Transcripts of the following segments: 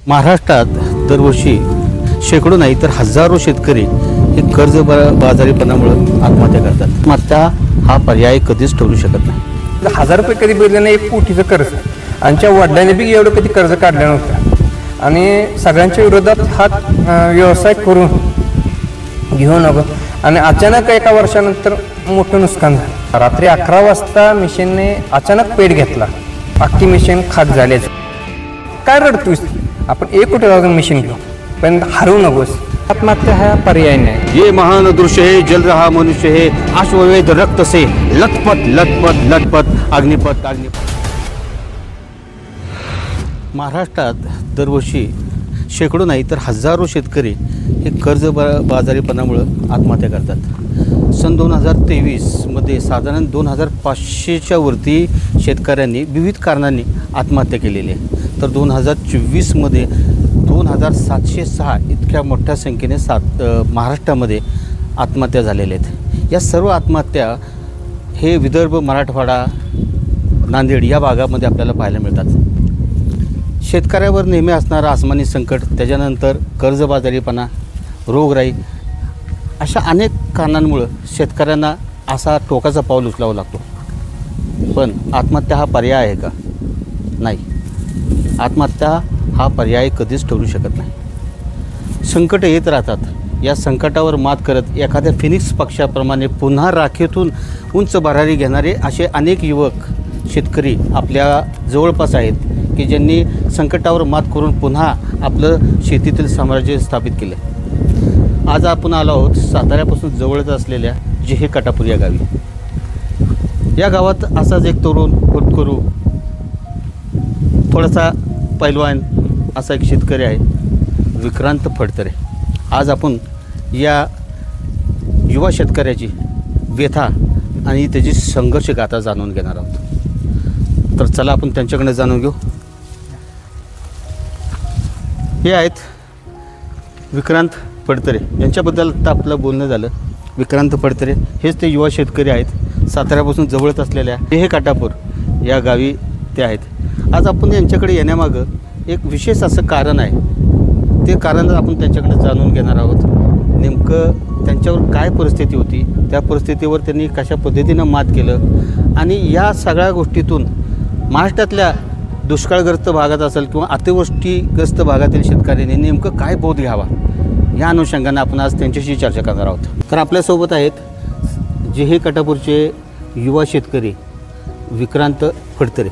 महाराष्ट्रात दरवर्षी शेकडो नाही तर हजारो शेतकरी हे कर्ज बाजारीपणामुळे आत्महत्या करतात. आत्महत्या हा पर्याय कधीच ठरू शकत नाही. 1000 रुपये कधी भरले नाही एक कोटीचं कर्ज. आमच्या वडिलांनी बी एवढं कधी कर्ज काढलं नव्हतं आणि सगळ्यांच्या विरोधात हा व्यवसाय करून घेऊ नको आणि अचानक एका वर्षानंतर मोठं नुकसान झालं. रात्री 11 वाजता मशीनने अचानक पेट घेतला. अख्खी मशीन खाक झाल्याचं. काय रडतोस? आपण 1 कोटी जाऊन मशीन घेऊ पण हरवू नकोस. आत्महत्या हा पर्याय नाही. ये महान दृश्य है, जल रहा मनुष्य है, अश्वमेध रक्त से लथपथ लथपथ लथपथ अग्निपथ अग्निपथ. महाराष्ट्रात दरवर्षी शेकडो नाही तर हजारो शेतकरी हे कर्ज बाजारीपणामुळे आत्महत्या करतात. सन 2023मध्ये साधारण 2500च्या वरती शेतकऱ्यांनी विविध कारणांनी आत्महत्या केलेली आहे. तर 2024मध्ये 2706 इतक्या मोठ्या संख्येने महाराष्ट्रामध्ये आत्महत्या झालेल्या आहेत. या सर्व आत्महत्या हे विदर्भ, मराठवाडा, नांदेड या भागामध्ये आपल्याला पाहायला मिळतात. शेतकऱ्यावर नेहमी असणारं आसमानी संकट, त्याच्यानंतर कर्जबाजारीपणा, रोगराई अशा अनेक कारणांमुळं शेतकऱ्यांना असा टोकाचा पाऊल उचलावा लागतो. पण आत्महत्या हा पर्याय आहे का? नाही. आत्महत्या हा पर्याय कधीच ठरू शकत नाही. संकट येत राहतात. या संकटावर मात करत एखाद्या फिनिक्स पक्षाप्रमाणे पुन्हा राखेतून उंच भरारी घेणारे असे अनेक युवक शेतकरी आपल्या जवळपास आहेत की ज्यांनी संकटावर मात करून पुन्हा आपलं शेतीतील साम्राज्य स्थापित केलं. आज आपण आलो आहोत साताऱ्यापासून जवळच असलेल्या जेहे काटापूर या गावी. या गावात असाच एक तरुण होतकरू, थोडासा पैलवान असा एक शेतकरी आहे, विक्रांत फडतरे. आज आपण या युवा शेतकऱ्याची व्यथा आणि त्याची संघर्ष गाथा जाणून घेणार आहोत. तर चला आपण त्यांच्याकडे जाणून घेऊ. हे आहेत विक्रांत फडतरे. यांच्याबद्दल आता आपलं बोलणं झालं. विक्रांत फडतरे हेच ते युवा शेतकरी आहेत. साताऱ्यापासून जवळच असलेल्या जेहे काटापूर या गावी ते आहेत. आज आपण यांच्याकडे येण्यामागं एक विशेष असं कारण आहे. ते कारण आपण त्यांच्याकडे जाणून घेणार आहोत. नेमकं त्यांच्यावर काय परिस्थिती होती, त्या परिस्थितीवर त्यांनी कशा पद्धतीनं मात केलं आणि या सगळ्या गोष्टीतून महाराष्ट्रातल्या दुष्काळग्रस्त भागात असेल किंवा अतिवृष्टीग्रस्त भागातील शेतकऱ्यांनी नेमकं काय बोध घ्यावा या अनुषंगाने आपण आज त्यांच्याशी चर्चा करणार आहोत. तर आपल्यासोबत आहेत जेहे काटापूरचे युवा शेतकरी विक्रांत फडतरे.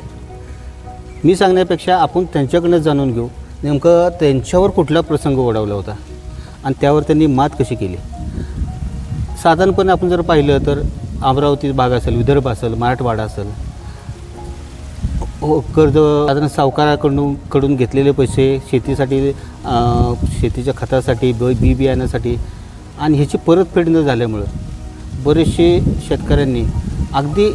मी सांगण्यापेक्षा आपण त्यांच्याकडनं जाणून घेऊ नेमकं त्यांच्यावर कुठला प्रसंग ओढवला होता आणि त्यावर त्यांनी मात कशी केली. साधारणपणे आपण जर पाहिलं तर अमरावती भाग असेल, विदर्भ असेल, मराठवाडा असेल, कर्ज साधारण सावकाराकडून घेतलेले पैसे शेतीसाठी, शेतीच्या खतासाठी, बी बियाण्यासाठी आणि ह्याची परतफेड न झाल्यामुळं बरेचसे शेतकऱ्यांनी अगदी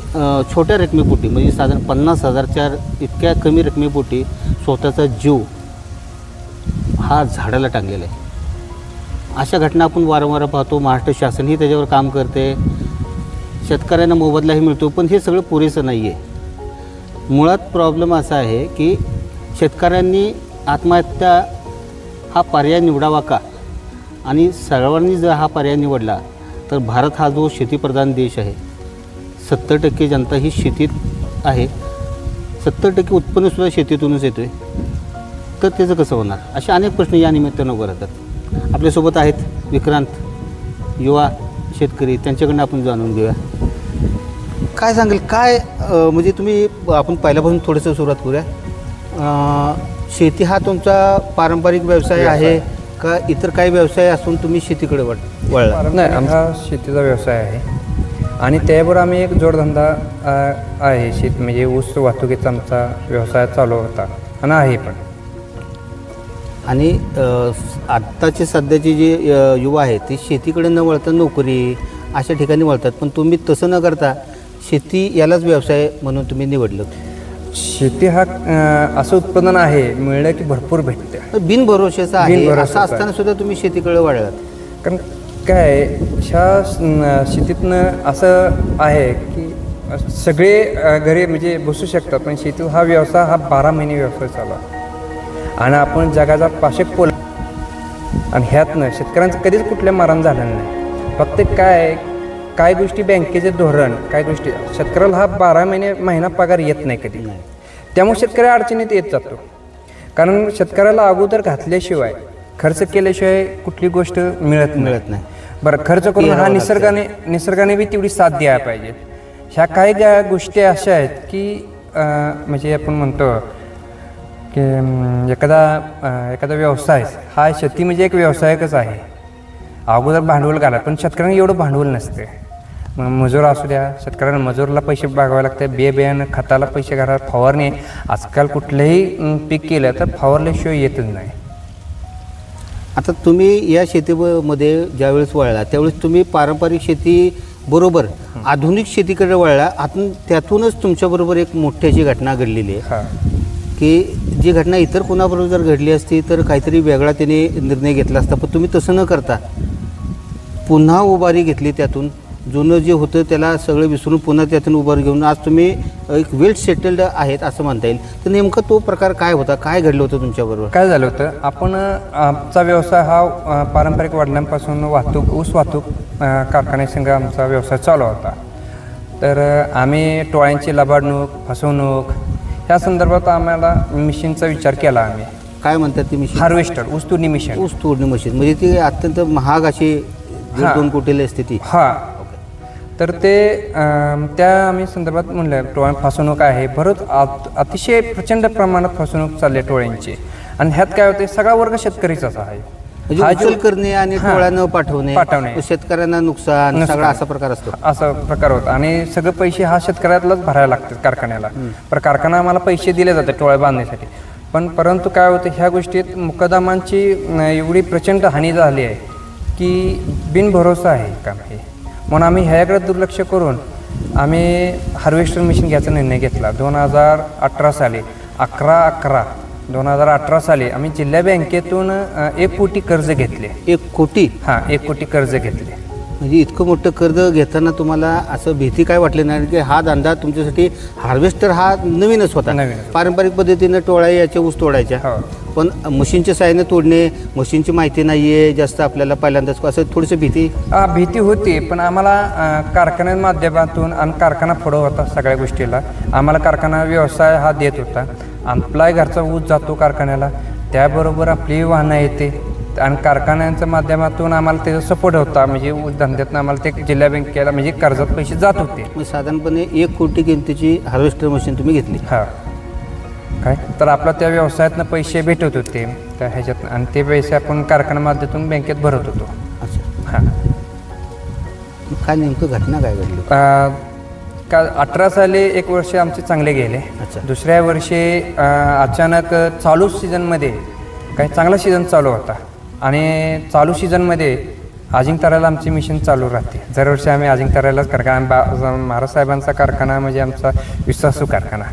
छोट्या रकमेपोटी म्हणजे साधारण 50,000च्या इतक्या कमी रकमेपोटी स्वतःचा जीव हा झाडाला टांगलेला आहे. अशा घटना आपण वारंवार पाहतो. महाराष्ट्र शासनही त्याच्यावर काम करते, शेतकऱ्यांना मोबदलाही मिळतो, पण हे सगळं पुरेसं नाही आहे. मुळात प्रॉब्लेम असा आहे की शेतकऱ्यांनी आत्महत्या हा पर्याय निवडावा का? आणि सर्वांनी जर हा पर्याय निवडला तर भारत हा जो शेतीप्रधान देश आहे, 70% जनता ही शेतीत आहे, 70% उत्पन्नसुद्धा शेतीतूनच येतो आहे, तर त्याचं कसं होणार? असे अनेक प्रश्न या निमित्तानं उभं राहतात. आपल्यासोबत आहेत विक्रांत युवा शेतकरी. त्यांच्याकडनं आपण जाणून घेऊया. काय सांगाल, काय म्हणजे तुम्ही आपण पहिल्यापासून थोडंसं सुरुवात करूया. शेती हा तुमचा पारंपरिक व्यवसाय आहे का इतर काही व्यवसाय असून तुम्ही शेतीकडे वळला? नाही, आमचा शेतीचा व्यवसाय आहे आणि त्याबरोबर आम्ही एक जोडधंदा आहे. शेत म्हणजे ऊस वाहतुकीचा आमचा व्यवसाय चालू होता आणि आहे पण. आणि आत्ताची सध्याची जी युवा आहे ती शेतीकडे न वळता नोकरी अशा ठिकाणी वळतात, पण तुम्ही तसं न करता शेती यालाच व्यवसाय म्हणून तुम्ही निवडलं. शेती हा असं उत्पादन आहे मिळलं की भरपूर भेटते, बिनभरोशाचं आहे. असं असताना सुद्धा तुम्ही शेतीकडे वळलात. कारण काय ह्या शेतीतनं असं आहे की सगळे घरी म्हणजे बसू शकतात, पण शेती हा व्यवसाय हा 12 महिने व्यवसाय चालू आहे. आणि आपण जगाचा पाशक पोल आणि ह्यातनं शेतकऱ्यांचं कधीच कुठल्या मरण झालेलं नाही. फक्त काय गोष्टी बँकेचे धोरण, काय गोष्टी शेतकऱ्याला हा 12 महिना पगार येत नाही कधी. त्यामुळे शेतकरी अडचणीत येत जातो. कारण शेतकऱ्याला अगोदर घातल्याशिवाय खर्च केल्याशिवाय कुठली गोष्ट मिळत नाही. बरं, खर्च करून हा निसर्गाने बी तेवढी साथ द्यायला पाहिजे. ह्या काही गोष्टी अशा आहेत की म्हणजे आपण म्हणतो की एखादा व्यवसाय हा शेती म्हणजे एक व्यवसायकच आहे. अगोदर भांडवल घाला, पण शेतकऱ्यांना एवढं भांडवल नसते. मजूर असू द्या, शेतकऱ्यांना मजूरला पैसे भागवावे लागतात, बियाणं खताला पैसे घाला, फवारणी. आजकाल कुठलंही पीक केलं तर फवारल्याशिवाय येतच नाही. आता तुम्ही या शेतीमध्ये ज्यावेळेस वळला त्यावेळेस तुम्ही पारंपरिक शेती बरोबर आधुनिक शेतीकडे वळला. त्यातूनच तुमच्याबरोबर एक मोठी अशी घटना घडलेली आहे की जी घटना इतर कोणाबरोबर जर घडली असती तर काहीतरी वेगळा त्याने निर्णय घेतला असता. पण तुम्ही तसं न करता पुन्हा उभारी घेतली. त्यातून जुनं जे होतं त्याला सगळं विसरून पुन्हा त्यातून उभारी घेऊन आज तुम्ही एक वेल सेटल्ड आहेत असं म्हणता येईल. तर नेमकं तो प्रकार काय होता, काय घडलं होतं तुमच्याबरोबर? काय झालं होतं, आपण आमचा व्यवसाय हा पारंपरिक वडिलांपासून ऊस वाहतूक कारखान्यासंग आमचा व्यवसाय चालू होता. तर आम्ही टोळ्यांची लबाडणूक, फसवणूक ह्या संदर्भात आम्हाला मिशनचा विचार केला. आम्ही काय म्हणतात ती मशीन? हार्वेस्टर, ऊस तोडणी मशीन. ऊस तोडणी मशीन म्हणजे ती अत्यंत महाग अशी 1-2 कोटीला असते ती. तर त्या आम्ही संदर्भात म्हणलं टोळ्या फसवणूक आहे. बरंच अतिशय प्रचंड प्रमाणात फसवणूक चालली टोळ्यांची. आणि ह्यात काय होते, सगळा वर्ग शेतकरीचाच आहे. म्हणजे उचल करणे आणि टोळ्या न पाठवणे, शेतकऱ्यांना नुकसान, सगळा असा प्रकार असतो. असा प्रकार होता. आणि सगळे पैसे हा शेतकऱ्यालाच भरायला लागतात कारखान्याला. पण कारखाना आम्हाला पैसे दिले जाते टोळ्या बांधण्यासाठी. परंतु काय होतं, ह्या गोष्टीत मुकदमांची एवढी प्रचंड हानी झाली आहे की बिनभरोसा आहे काम हे. म्हणून आम्ही ह्याकडे दुर्लक्ष करून आम्ही हार्वेस्टर मशीन घ्यायचा निर्णय घेतला. 2018 साली 11/11/2018 साली आम्ही जिल्हा बँकेतून 1 कोटी कर्ज घेतले. 1 कोटी? हां, 1 कोटी कर्ज घेतले. म्हणजे इतकं मोठं कर्ज घेताना तुम्हाला असं भीती काय वाटली नाही की हा धंदा तुमच्यासाठी हार्वेस्टर हा नवीनच होता? पारंपरिक पद्धतीनं टोळ्या याच्या ऊस तोडायच्या, पण मशीनच्या साहाय्याने तोडणे, मशीनची माहिती नाही आहे जास्त आपल्याला पहिल्यांदाच, असं थोडीशी भीती होती. पण आम्हाला कारखान्या माध्यमातून आणि कारखाना पुढं होता सगळ्या गोष्टीला. आम्हाला कारखाना व्यवसाय हा देत होता. आपला घरचा ऊस जातो कारखान्याला, त्याबरोबर आपली वाहनं येते आणि कारखान्यांच्या माध्यमातून आम्हाला त्याचा सपोर्ट होता. म्हणजे ऊस धंद्यातून आम्हाला ते जिल्हा बँकेला म्हणजे कर्जात पैसे जात होते. साधारणपणे 1 कोटी किमतीची हार्वेस्टर मशीन तुम्ही घेतली. हां, काय तर आपला त्या व्यवसायातनं पैसे भेटत होते त्या ह्याच्यातनं, आणि ते पैसे आपण कारखाना माध्यमातून बँकेत भरत होतो. अच्छा. हां, काय नेमकं घटना काय घडली? 18 साली 1 वर्ष आमचे चांगले गेले. दुसऱ्या वर्षी अचानक चालू सीझनमध्ये काही चांगला सीझन चालू होता आणि चालू सीझनमध्ये अजिंक्यताऱ्याला आमची मिशन चालू राहते. दरवर्षी आम्ही अजिंक्यताऱ्यालाच कारखाना, महाराज साहेबांचा कारखाना म्हणजे आमचा विश्वासू कारखाना.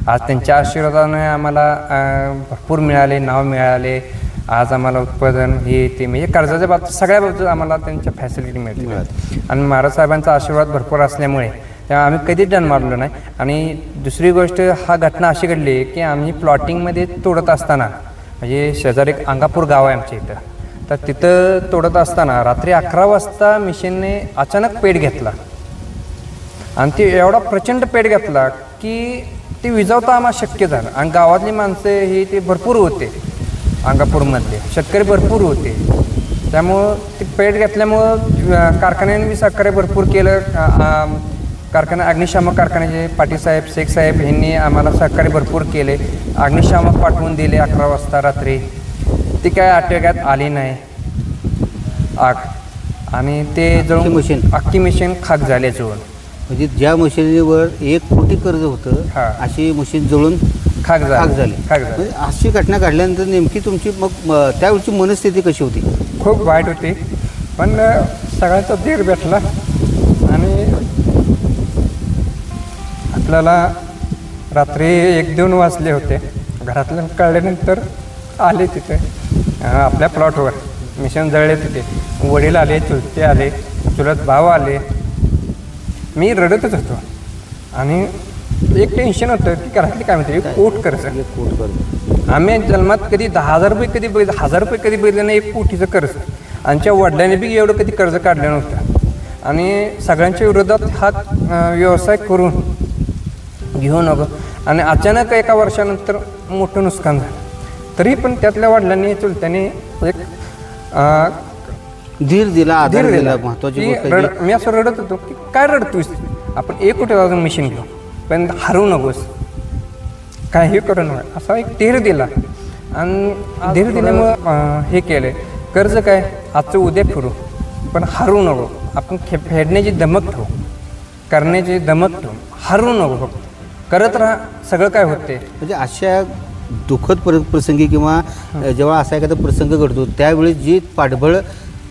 आज त्यांच्या आशीर्वादाने आम्हाला भरपूर मिळाले, नाव मिळाले. आज आम्हाला उत्पादन हे ते म्हणजे कर्जाच्या बाबतीत सगळ्या बाबतीत आम्हाला त्यांच्या फॅसिलिटी मिळते. आणि महाराज साहेबांचा आशीर्वाद भरपूर असल्यामुळे तेव्हा आम्ही कधीच डन मारलो नाही. आणि दुसरी गोष्ट, हा घटना अशी घडली की आम्ही प्लॉटिंगमध्ये तोडत असताना, म्हणजे शेजारी एक अंगापूर गाव आहे आमच्या इथं, तर तिथं तोडत असताना रात्री 11 वाजता मिशनने अचानक पेट घेतला. आणि ते एवढा प्रचंड पेट घेतला की ते विझवता आम्हाला शक्य झालं. आणि गावातली माणसं ही ते भरपूर होते, अंगापूरमधले शेतकरी भरपूर होते. त्यामुळं ते पेट घेतल्यामुळं कारखान्याने बी सहकार्य भरपूर केलं. कारखाना अग्निशामक कारखान्याचे पाटीलसाहेब, शेख साहेब यांनी आम्हाला सहकार्य भरपूर केले. अग्निशामक पाठवून दिले 11 वाजता रात्री. ती काय आटोक्यात आली नाही आग, आणि ते जळून अख्खी मशीन खाक झाले जळून. म्हणजे ज्या मशिनीवर 1 कोटी कर्ज होतं अशी मशीन जळून खाक झाली. अशी घटना घडल्यानंतर नेमकी तुमची मग त्यावेळची मनस्थिती कशी होती? खूप वाईट होती, पण सगळ्यांचा धीर भेटला. आणि आपल्याला रात्री 1-2 वाजले होते. घरातल्या कळल्यानंतर आले तिथे आपल्या प्लॉटवर मिशन जळले. तिथे वडील आले, चुलते आले, चुलत भाव आले. मी रडतच होतो. आणि एक टेन्शन होतं की घरातली काय म्हणते, कोट कर्ज. आम्ही जन्मात कधी 10,000 रुपये कधी बघितलं, 1,000 रुपये कधी बघितलं नाही. एक कोटीचं कर्ज आमच्या वडिलांनी बी एवढं कधी कर्ज काढलं नव्हतं. आणि सगळ्यांच्या विरोधात हा व्यवसाय करून घेऊ नको. आणि अचानक एका वर्षानंतर मोठं नुकसान झालं. तरी पण त्यातल्या वडिलांनी चुलत्याने एक धीर दिला, आधार दिला. महत्वाची गोष्ट आहे की मी असं रडत होतो की काय रडतोस, आपण 1 कोटी मशीन घेऊ पण हरवू नकोस, काही करू नका, असा एक धीर दिला. आणि धीर दिल्यामुळं हे केलं. कर्ज काय आजचं उद्या फिरू पण हरवू नको. आपण फेडण्याची धमक ठेवू, करण्याची धमक ठेवू, हरवू नको. फक्त करत राहा, सगळं काय होते. म्हणजे अशा दुःखद प्रसंगी किंवा जेव्हा असा एखादा प्रसंग घडतो त्यावेळी जी पाठबळ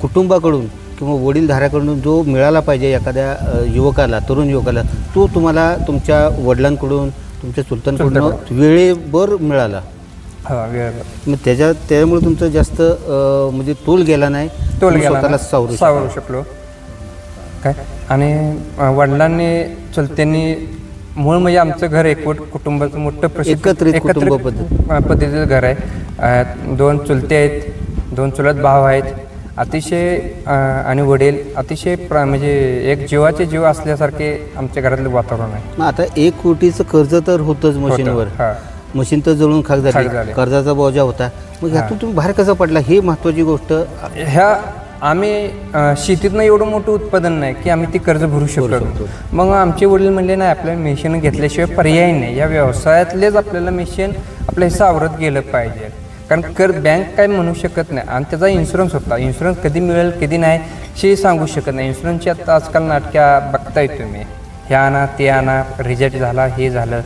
कुटुंबाकडून किंवा वडीलधाऱ्याकडून जो मिळाला पाहिजे एखाद्या युवकाला, तरुण युवकाला, तो तुम्हाला तुमच्या वडिलांकडून, तुमच्या चुलत्यांकडून वेळेवर मिळाला. हा, वेळ. मग त्यामुळे तुमचं जास्त म्हणजे तोल गेला नाही, स्वतःला सावरू शकलो काय. आणि वडिलांनी चुलत्यांनी मूळ म्हणजे आमचं घर एकवट कुटुंबाचं मोठं एकत्रित कुटुंब पद्धतीचं घर आहे. 2 चुलते आहेत, 2 चुलत भाव आहेत. अतिशय आणि वडील अतिशय म्हणजे एक जीवाचे जीव असल्यासारखे आमच्या घरातलं वातावरण आहे. मग आता 1 कोटीचं कर्ज तर होतंच मशीनवर, मशीन तर जळून खाक झाली, कर्जाचा बोजा होता. मग ह्यातून तुम्ही बाहेर कसं पडला, ही महत्वाची गोष्ट. ह्या आम्ही शेतीतनं एवढं मोठं उत्पादन नाही की आम्ही ती कर्ज भरू शकतो. मग आमचे वडील म्हणले नाही, आपल्याला मेशीन घेतल्याशिवाय पर्याय नाही, या व्यवसायातलेच आपल्याला मेशीन आपल्या हिस्सा आवरत गेलं पाहिजे. कारण बँक काय म्हणू शकत नाही. आणि त्याचा इन्शुरन्स होता, इन्शुरन्स कधी मिळेल कधी नाही हे सांगू शकत नाही. इन्शुरन्सची आता आजकाल नाटक्या बघताय तुम्ही, हे आणा ते आणा, रिजेक्ट झाला, हे झालं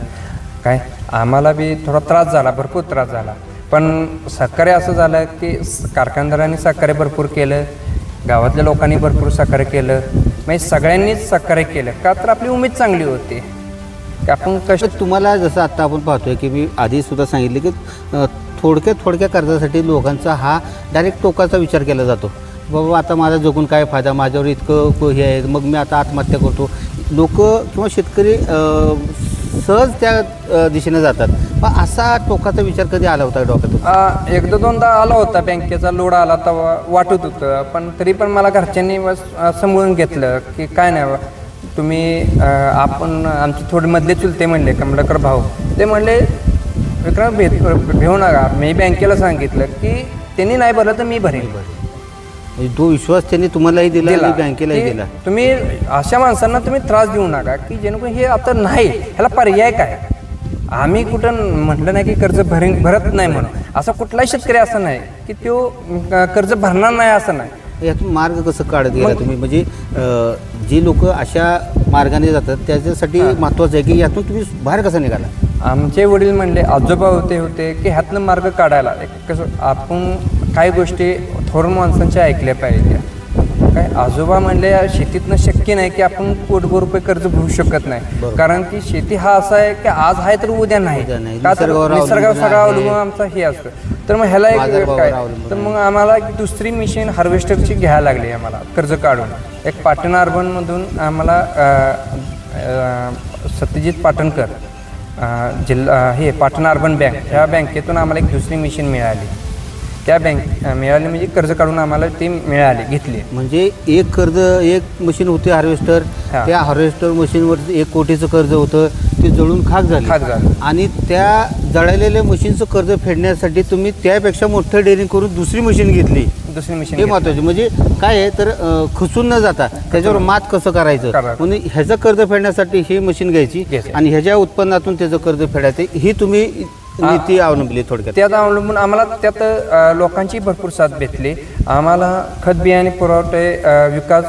काय. आम्हाला बी थोडा त्रास झाला, भरपूर त्रास झाला. पण सहकार्य असं झालं की कारखानदारांनी सहकार्य भरपूर केलं, गावातल्या लोकांनी भरपूर सहकार्य केलं, म्हणजे सगळ्यांनीच सहकार्य केलं. का तर आपली उमेद चांगली होती की आपण कष्ट. तुम्हाला जसं आत्ता आपण पाहतोय की मी आधीसुद्धा सांगितले की थोडक्या कर्जासाठी लोकांचा हा डायरेक्ट टोकाचा विचार केला जातो. बाबा आता माझा जगून काय फायदा, माझ्यावर इतकं हे आहे, मग मी आता आत्महत्या करतो. लोक किंवा शेतकरी सहज त्या दिशेने जातात. पण असा टोकाचा विचार कधी आला होता डोक्यात? 1-2दा आला होता, बँकेचा लोड आला तर वाटत होतं. पण तरी पण मला घरच्यांनी समजून घेतलं की काय नाही, तुम्ही आपण आमचे थोडे मधले चुलते म्हणले, कमलाकर भाऊ, ते म्हणले विक्रम भेऊ नका. मी बँकेला सांगितलं की त्यांनी नाही भरलं तर मी भरेन. तो विश्वास त्यांनी तुम्हालाही दिला आणि बँकेलाही दिला. तुम्ही अशा माणसांना तुम्ही त्रास देऊ नका की जेणेकरून हे आता नाही, ह्याला पर्याय काय. आम्ही कुठं म्हटलं नाही की कर्ज भरत नाही म्हणून. असा कुठलाही शेतकरी असं नाही की तो कर्ज भरणार नाही असं नाही. यातून मार्ग कसं काढत गेला तुम्ही? म्हणजे जी लोक अशा मार्गाने जातात त्याच्यासाठी महत्त्वाचं आहे की यातून तुम्ही बाहेर कसा निघाला? आमचे वडील म्हणले, आजोबा होते की ह्यातनं मार्ग काढायला कसं आपण काही गोष्टी थोर माणसांच्या ऐकल्या पाहिजे. काय आजोबा म्हणले शेतीतनं शक्य नाही की आपण कोटभर रुपये कर्ज भरू शकत नाही. कारण की शेती हा असा आहे की आज आहे तर उद्या नाही. का तर निसर्गावर सगळा अवलंबून आमचा हे असतं. तर मग ह्याला एक काय, तर मग आम्हाला दुसरी मशीन हार्वेस्टरची घ्यायला लागली आम्हाला कर्ज काढून. एक पाटण अर्बनमधून आम्हाला सत्यजित पाटणकर जिल्हा हे पाटण अर्बन बँक, ह्या बँकेतून आम्हाला एक दुसरी मशीन मिळाली. त्या बँक मिळाली म्हणजे कर्ज काढून आम्हाला ती मिळाली, घेतली. म्हणजे एक मशीन होती हार्वेस्टर, त्या हार्वेस्टर मशीनवर 1 कोटीचं कर्ज होतं, ते जळून खाक झालं. आणि त्या जळालेल्या मशीनचं कर्ज फेडण्यासाठी तुम्ही त्यापेक्षा मोठं डेअरिंग करून दुसरी मशीन घेतली. हे महत्वाचे. म्हणजे काय आहे तर खचून न जाता त्याच्यावर मात कसं करायचं, म्हणजे ह्याचं कर्ज फेडण्यासाठी ही मशीन घ्यायची आणि ह्याच्या उत्पन्नातून त्याचं कर्ज फेडायचं, ही तुम्ही नीती अवलंबली. थोडक्यात त्यात अवलंबून आम्हाला त्यात लोकांची भरपूर साथ भेटली. आम्हाला खत बियाणे पुरवठे विकास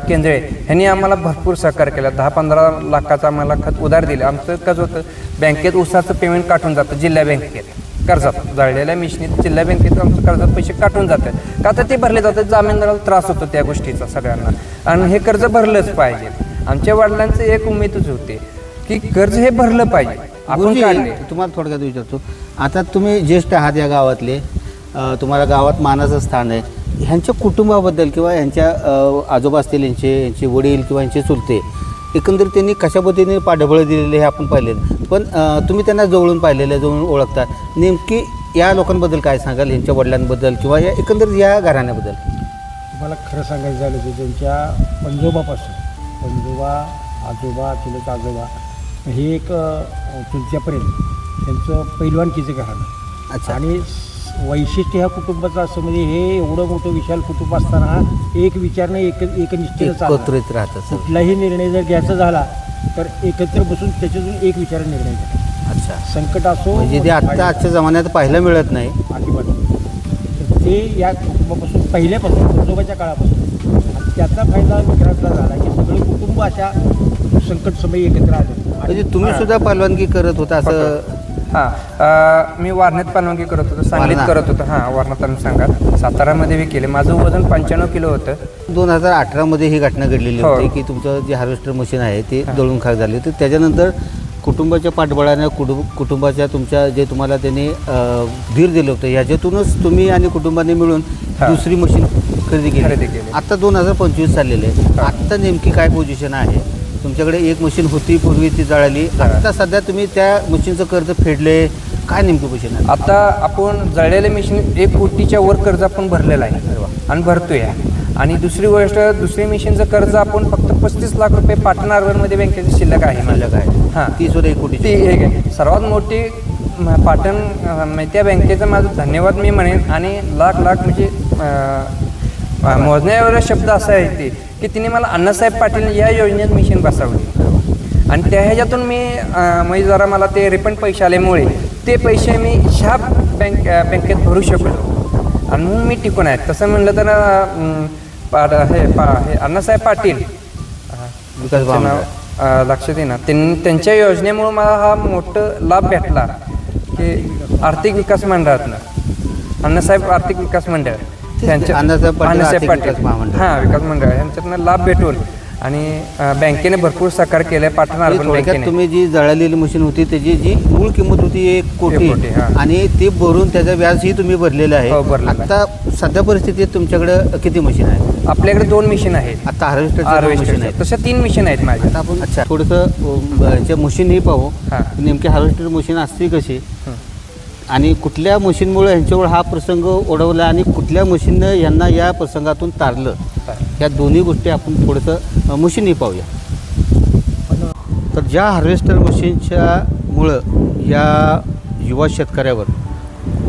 केंद्रे ह्यांनी आम्हाला भरपूर सहकार्य केलं. 10-15 लाखाचं आम्हाला खत उधार दिलं. आमचं कसं होतं, बँकेत ऊसाचं पेमेंट काटून जातं जिल्हा बँकेत कर्जात, जळलेल्या मिशनीत जिल्हा बँकेत आमचं कर्जात पैसे काटून जातात. का तर ते भरले जातात, जामीनदाराला त्रास होतो त्या गोष्टीचा सगळ्यांना. आणि हे कर्ज भरलंच पाहिजे. आमच्या वडिलांचं एक उमेदच होते की कर्ज हे भरलं पाहिजे. आपण तुम्हाला थोडक्यात विचारतो, आता तुम्ही ज्येष्ठ आहात या गावातले, तुम्हाला गावात मानाचं स्थान आहे. ह्यांच्या कुटुंबाबद्दल किंवा यांच्या आजोबा असतील, यांचे वडील किंवा यांचे चुलते, एकंदरीत त्यांनी कशा पद्धतीने पाठबळ दिलेले हे आपण पाहिलेलं. पण तुम्ही त्यांना जवळून पाहिलेलं, जवळून ओळखता. नेमकी या लोकांबद्दल काय सांगाल, यांच्या वडिलांबद्दल किंवा या एकंदरीत या घराण्याबद्दल? तुम्हाला खरं सांगायचं झालं तर त्यांच्या पंजोबा आजोबा चुलत आजोबा हे एक चुलत्यापर्यंत त्यांचं पैलवानकीचं घराणं. अच्छा. आणि वैशिष्ट्य ह्या कुटुंबाचं असं म्हणजे हे एवढं मोठं विशाल कुटुंब असताना एक विचारनं एकनिष्ठेनं चालणार. एकत्रित राहतात. कुठलाही निर्णय जर घ्यायचा झाला तर एकत्र बसून त्याच्यातून एक विचार निर्णय घ्या. अच्छा. संकट असो म्हणजे ते आजच्या जमान्यात पाहायला मिळत नाही. अजिबात तर ते या कुटुंबापासून पहिल्यापासून पंजोबाच्या काळापासून आणि त्याचा फायदा विक्रांतला झाला की सगळे कुटुंब अशा संकट समय एकत्र आले. म्हणजे तुम्ही सुद्धा पहलवानगी करत होता असं? हां, मी वारण्यात पलवानगी करत होतो, सांगलीत करत होतो. हां, वारणा तालुका सातारामध्ये बी केले. माझं वजन 95 किलो होतं. 2018 ही घटना घडलेली हो. होती की तुमचं जे हार्वेस्टर मशीन आहे ते दळून खाक झाले होते. त्याच्यानंतर कुटुंबाच्या पाठबळाने कुटुंबाच्या तुमच्या जे तुम्हाला त्यांनी धीर दिलं होतं याच्यातूनच तुम्ही आणि कुटुंबाने मिळून दुसरी मशीन खरेदी केली. आता 2025 चाललेलं आहे. आत्ता नेमकी काय पोझिशन आहे? तुमच्याकडे एक मशीन होती, पूर्वी ती जळाली. आता सध्या तुम्ही त्या मशीनचं कर्ज फेडले, काय नेमकी पोझिशन आहे? आता आपण जळलेले मशीन 1 कोटीच्या वर कर्ज आपण भरलेलं आहे आणि भरतोय. आणि दुसरी गोष्ट, दुसरी मशीनचं कर्ज आपण फक्त 35 लाख रुपये पाटण अर्बनमध्ये बँकेची शिल्लक आहे. हां, 30 वर 1 कोटी. ती एक आहे सर्वात मोठी पाटण. त्या बँकेचं माझं धन्यवाद मी म्हणेन. आणि लाख म्हणजे मोजण्यावर शब्द असा आहे ते की तिने मला अण्णासाहेब पाटील या योजनेत मशीन बसवली. आणि त्या ह्याच्यातून मी म्हणजे जरा मला ते रिफंड पैसे आल्यामुळे ते पैसे मी ह्या बँकेत भरू शकलो आणि म्हणून मी टिकून आहे. तसं म्हणलं तर हे अण्णासाहेब पाटील नाव लक्षात येईना, त्यांच्या योजनेमुळं मला हा मोठं लाभ भेटला की आर्थिक विकास मंडळातनं, अण्णासाहेब आर्थिक विकास मंडळ त्यांच्या अण्णासाहेब पाटील हां विकास मंडळ यांच्यातनं लाभ भेटून आणि बँकेने भरपूर सहकार्य केलं. पाटण अर्बन बँकेने तुम्ही जी जळालेली मशीन होती त्याची जी मूळ किंमत होती 1 कोटी आणि ते भरून त्याचा व्याजही तुम्ही भरलेलं आहे. आता सध्या परिस्थितीत तुमच्याकडे किती मशीन आहे? आपल्याकडे 2 मशीन आहेत. आता हार्वेस्टर आहे, तशा 3 मशीन आहेत माझ्या. आता आपण अच्छा थोडंसं मशीनही पाहू. नेमकी हार्वेस्टर मशीन असते कशी आणि कुठल्या मशीनमुळे ह्यांच्यावर हा प्रसंग ओढवला आणि कुठल्या मशीननं यांना या प्रसंगातून तारलं, या दोन्ही गोष्टी आपण थोडंसं मशीनही पाहूया. तर ज्या हार्वेस्टर मशीनच्यामुळं या युवा शेतकऱ्यावर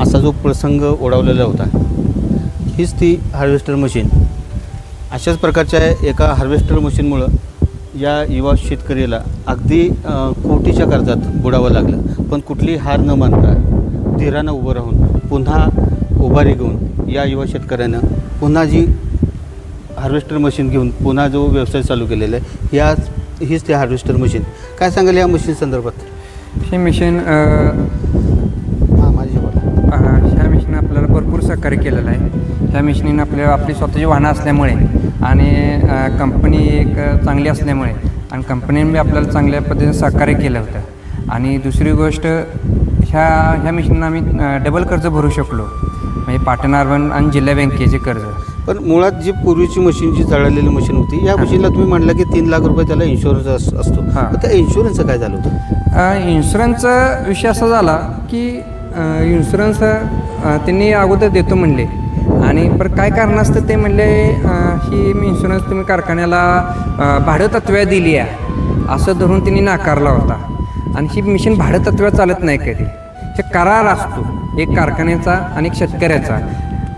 असा जो प्रसंग ओढवलेला होता, हीच ती हार्वेस्टर मशीन. अशाच प्रकारच्या एका हार्वेस्टर मशीनमुळं या युवा शेतकऱ्याला अगदी कोटीच्या कर्जात बुडावं लागलं. पण कुठली हार न मानता धीरानं उभं राहून पुन्हा उभारी घेऊन या युवा शेतकऱ्यानं पुन्हा जी हार्वेस्टर मशीन घेऊन पुन्हा जो व्यवसाय चालू केलेला आहे, हीच ती हार्वेस्टर मशीन. काय सांगाल या मशीन संदर्भात? ही मशीन ह्या मशीन आपल्याला भरपूर सहकार्य केलेलं आहे. ह्या मशीनीनं आपली स्वतःची वाहनं असल्यामुळे आणि कंपनी एक चांगली असल्यामुळे आणि कंपनीने बी आपल्याला चांगल्या पद्धतीने सहकार्य केलं होतं. आणि दुसरी गोष्ट, ह्या मशीननं आम्ही डबल कर्ज भरू शकलो, म्हणजे पाटण अर्बन आणि जिल्हा बँकेचे कर्ज. पण मुळात जी पूर्वीची मशीन, जी जळालेली मशीन होती, या मशीनला तुम्ही म्हटलं की 3 लाख रुपये त्याला इन्शुरन्स असतो. त्या इन्शुरन्सचं काय झालं होतं? इन्शुरन्सचा विषय असा झाला की इन्शुरन्स त्यांनी अगोदर देतो म्हणले आणि पर काय कारण असतं ते म्हणले ही मी इन्शुरन्स तुम्ही कारखान्याला भाडं तत्त्व दिली आहे असं धरून त्यांनी नाकारला होता. आणि ही मशीन भाडं तत्त्व चालत नाही कधी. हे करार असतो एक कारखान्याचा आणि एक शेतकऱ्याचा,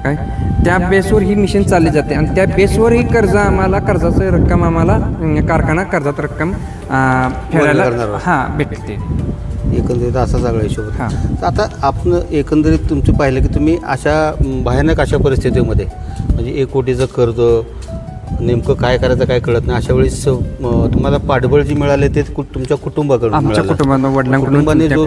काय त्या बेसवर ही मशीन चालली जाते आणि त्या बेसवर ही कर्जाचं रक्कम आम्हाला कारखाना कर्जात रक्कम फेडायला भेटते. एकंदरीत असा सगळा हिशोब. आता आपण एकंदरीत तुमचं पाहिलं की तुम्ही अशा भयानक अशा परिस्थितीमध्ये म्हणजे 1 कोटीचं कर्ज, नेमकं काय करायचं काय कळत नाही, अशा वेळेस तुम्हाला पाठबळ जी मिळाले ते तुमच्या कुटुंबाकडून, कुटुंबाने जो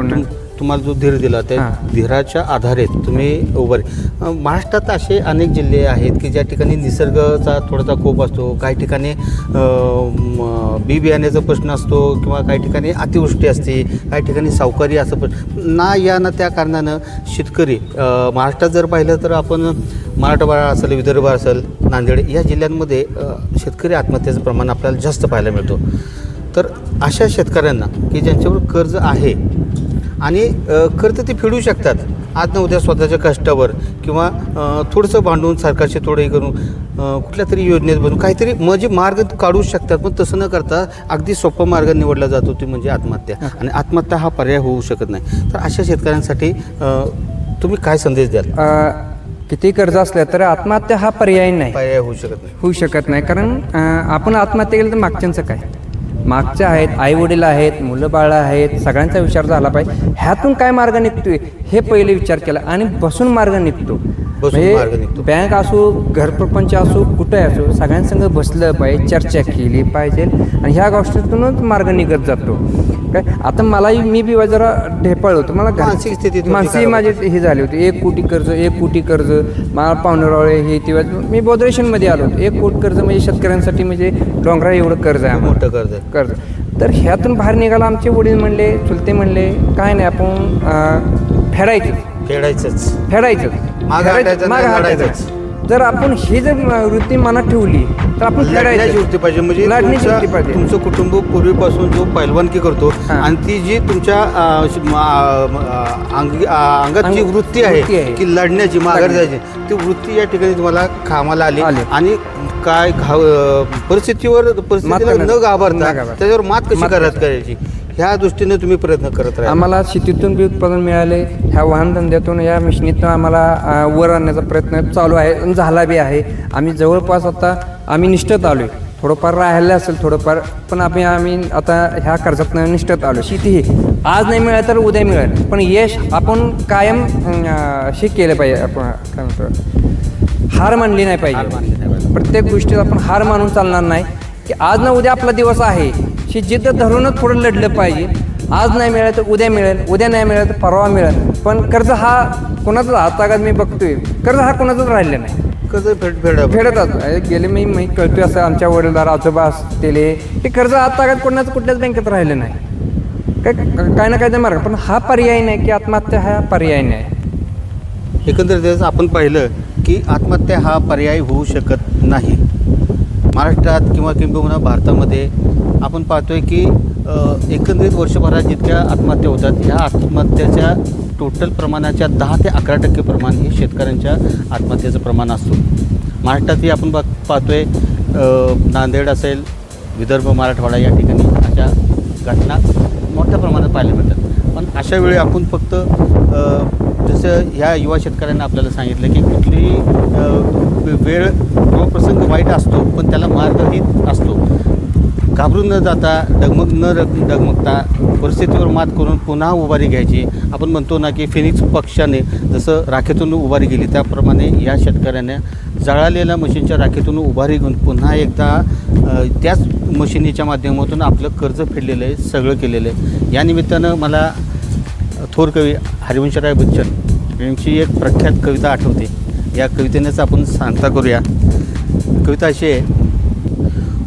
तुम्हाला जो धीर दिला त्या धीराच्या आधारे तुम्ही उभारे. महाराष्ट्रात असे अनेक जिल्हे आहेत की ज्या ठिकाणी निसर्गाचा थोडासा कोप असतो, काही ठिकाणी बी बियाण्याचा प्रश्न असतो किंवा काही ठिकाणी अतिवृष्टी असते, काही ठिकाणी सावकारी असं ना या ना त्या कारणानं शेतकरी महाराष्ट्रात जर पाहिलं तर आपण मराठवाडा असेल, विदर्भ असेल, नांदेड या जिल्ह्यांमध्ये शेतकरी आत्महत्येचं प्रमाण आपल्याला जास्त पाहायला मिळतो. तर अशा शेतकऱ्यांना की ज्यांच्यावर कर्ज आहे आणि कर्ज ते फेडू शकतात आज ना उद्या स्वतःच्या कष्टावर किंवा थोडंसं भांडून सरकारचे थोडं हे करून कुठल्या तरी योजनेत बनवून काहीतरी म्हणजे मार्ग काढू शकतात. पण तसं न करता अगदी सोपा मार्ग निवडला जातो ते म्हणजे आत्महत्या. आणि आत्महत्या हा पर्याय होऊ शकत नाही. तर अशा शेतकऱ्यांसाठी तुम्ही काय संदेश द्याल? किती कर्ज असलं तर आत्महत्या हा पर्याय नाही, पर्याय होऊ शकत नाही. होऊ शकत नाही. कारण आपण आत्महत्या केली तर मागच्यांचं काय, मागच्या आहेत, आई वडील आहेत, मुलं बाळं आहेत, सगळ्यांचा विचार झाला पाहिजे. ह्यातून काय मार्ग निघतोय हे पहिले विचार केला आणि बसून मार्ग निघतो. म्हणजे बँक असो, घरप्रपंच असो, कुठे असो, सगळ्यांसंग बसलं पाहिजे, चर्चा केली पाहिजे आणि ह्या गोष्टीतूनच मार्ग निघत जातो. काय आता मलाही मी बी जरा ढेपाळ होतो, मला मानसिक स्थितीत मानसिक माझी हे झाली होती. 1 कोटी कर्ज, 1 कोटी कर्ज, मला पाहुणेरावळे हे तेव्हा मी बोदरेशनमध्ये आलो होतो. 1 कोटी कर्ज म्हणजे शेतकऱ्यांसाठी म्हणजे डोंगरा एवढं कर्ज आहे, मोठं कर्ज. तर ह्यातून बाहेर निघाला. आमचे वडील म्हणले, चुलते म्हणले, काय नाही आपण फेडायचं माग हटायचं. जर आपण ही जर वृत्ती मनात ठेवली तर आपण लढण्याची वृत्ती पाहिजे. म्हणजे तुमचं कुटुंब पूर्वीपासून जो पैलवानकी करतो आणि ती जी तुमच्या अंगात जी वृत्ती आहे की लढण्याची, माघार जायची, ती वृत्ती या ठिकाणी तुम्हाला कामाला आली. आणि काय परिस्थितीला न घाबरता त्याच्यावर मात कशी करायची ह्या दृष्टीने तुम्ही प्रयत्न करत राहा. आम्हाला शेतीतून बी उत्पादन मिळाले, ह्या वाहनधंद्यातून, या मिशनीतून आम्हाला वर आणण्याचा प्रयत्न चालू आहे आणि झाला बी आहे. आम्ही जवळपास आता आम्ही निष्ठत आलो आहे. थोडंफार राहिलं असेल थोडंफार, पण आम्ही आता ह्या कर्जातनं निष्ठत आलो. शेती ही आज नाही मिळालं तर उद्या मिळेल, पण यश आपण कायम हे केलं पाहिजे. आपण काय म्हणतो, हार मानली नाही पाहिजे. प्रत्येक गोष्टीत आपण हार मानून चालणार नाही की आज ना उद्या आपला दिवस आहे. ही जिद्द धरूनच थोडं लढलं पाहिजे. आज नाही मिळालं तर उद्या मिळेल, उद्या नाही मिळालं तर परवा मिळेल. पण कर्ज हा कोणाचाच हातागात मी बघतोय, कर्ज हा कोणाचाच राहिलं नाही. कर्ज फेडतात गेले मी कळतोय असं आमच्या वडीलदार आजोबा असलेले ते कर्ज हातागात कुठल्याच बँकेत राहिलं नाही. काय ना काय मार्ग, पण हा पर्याय नाही की आत्महत्या हा पर्याय नाही. एकंदरीत आपण पाहिलं की आत्महत्या हा पर्याय होऊ शकत नाही. महाराष्ट्रात किंवा किंबहुना भारतामध्ये आपण पाहतोय की एकंदरीत वर्षभरात जितक्या आत्महत्या होतात ह्या आत्महत्याच्या टोटल प्रमाणाच्या 10 ते 11% प्रमाण हे शेतकऱ्यांच्या आत्महत्येचं प्रमाण असतो. महाराष्ट्रातही आपण पाहतोय नांदेड असेल, विदर्भ, मराठवाडा या ठिकाणी अशा घटना मोठ्या प्रमाणात पाहायला मिळतात. पण अशा वेळी आपण फक्त जसं ह्या युवा शेतकऱ्यांना आपल्याला सांगितलं की कुठलीही वेळ किंवा प्रसंग वाईट असतो, पण त्याला मार्गही असतो. घाबरून न जाता, डगमगता परिस्थितीवर मात करून पुन्हा उभारी घ्यायची. आपण म्हणतो ना की फिनिक्स पक्षाने जसं राखेतून उभारी गेली त्याप्रमाणे या शेतकऱ्याने जळालेल्या मशीनच्या राखेतून उभारी घेऊन पुन्हा एकदा त्याच मशिनीच्या माध्यमातून आपलं कर्ज फेडलेलं आहे, सगळं केलेलं आहे. या निमित्तानं मला थोर कवी हरिवंशराय बच्चन यांची एक प्रख्यात कविता आठवते. या कवितेनेच आपण सांगता करूया. कविता अशी आहे,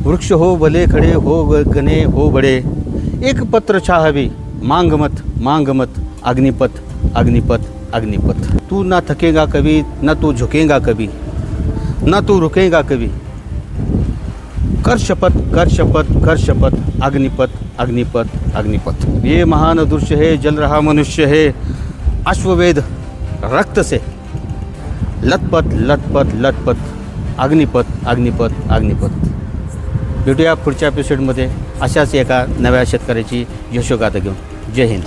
वृक्ष हो भले खडे हो गणे हो बडे, एक पत्र चाहवी मांग मत अग्निपथ अग्निपथ अग्निपथ. तू ना थकेगा कभी, ना तू झुकेगा कभी, ना तू रुकेगा कभी, कर शपथ कर शपथ कर शपथ, अग्निपथ अग्निपथ अग्निपथ. ये महान दृश्य है, जल रहा मनुष्य है, अश्ववेध रक्त से लथपथ लथपथ लथपथ, अग्निपथ अग्निपथ अग्निपथ. भेटूया पुढच्या एपिसोडमध्ये अशाच एका नव्या शेतकऱ्याची यशोगाथा घेऊन. जय हिंद.